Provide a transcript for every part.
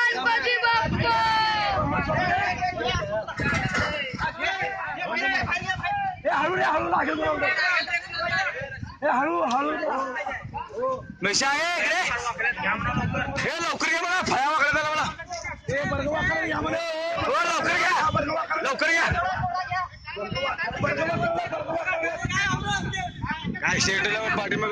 गणपती बाप्पा हळू रे हळू लागेल हळू हळू मिशा आहे हे लवकर घ्या मला फळ्या वाकडे झाला मला हो लवकर घ्या लवकर घ्या काय शेटला पाठीमाग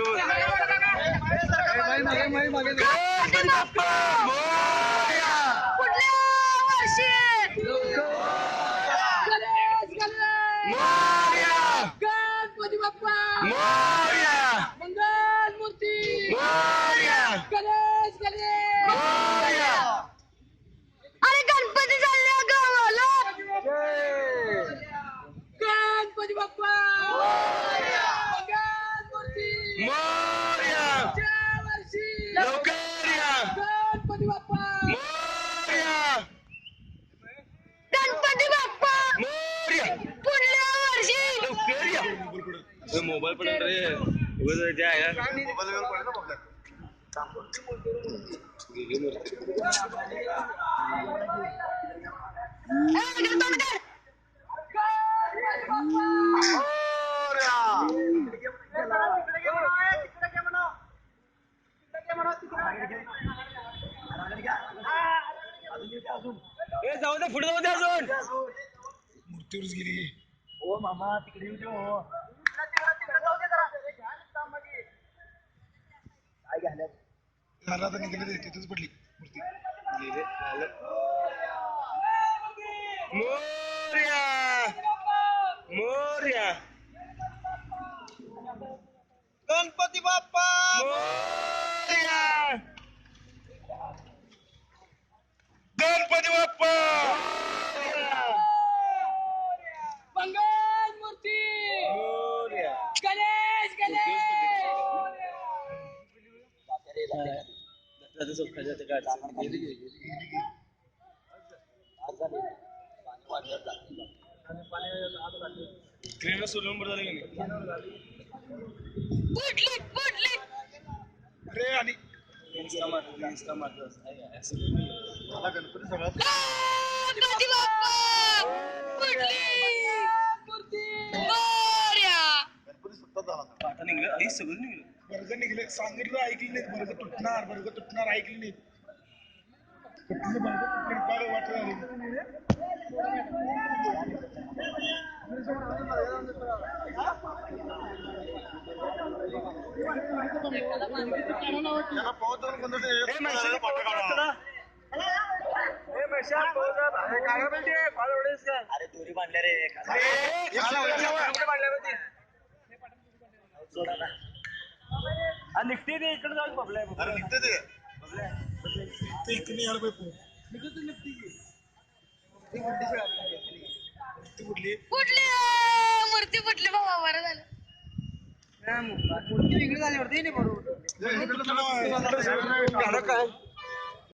गणपती बाप्पा मोरया मंगल मूर्ती मोरया गणेश गणेश मोरया अरे गणपती चालले गावाला गणपती बाप्पा मंगल मूर्ती मोरया पुढच्या वर्षी लवकर या गणपती बाप्पा मोरया गणपती बाप्पा मोरया पुढल्या वर्षी लवकर या मोबाईल पण रे उगाच ते आहे जाऊ दे पुढे जाऊ दे अजून मूर्तीवरच गेली हो मामा तिकडे येऊ दे हो झाला तर निघाले तिथेच पडली मूर्ती मोरया मोरया गणपती बाप्पा मोरया गणपती बाप्पा मंगल मूर्ती मोरया गणेश गणेश क्रीम सोलून बरं झालं का नाही पुढली पुढली अरे आणि गणपती सगळ्यात गणपती बाप्पा पुढली मूर्ती मोरया गणपती सुद्धा झाला आता निघलं आई सगळं निघलं बर्ग निघले सांगितलं ऐकली नाहीत बर्ग तुटणार ऐकली नाहीत कुठलं बर्ग तुटणार फार वाटलं अरे दोरी बांधल्या रे निघते ते इकडे जाऊन बघलाय अरे निघते ते इकडे यायला पाहिजे पुढली मूर्ती पुढली बाबा बरं झालं मूर्ती वेगळी झाल्यावरती नाही बरोबर काय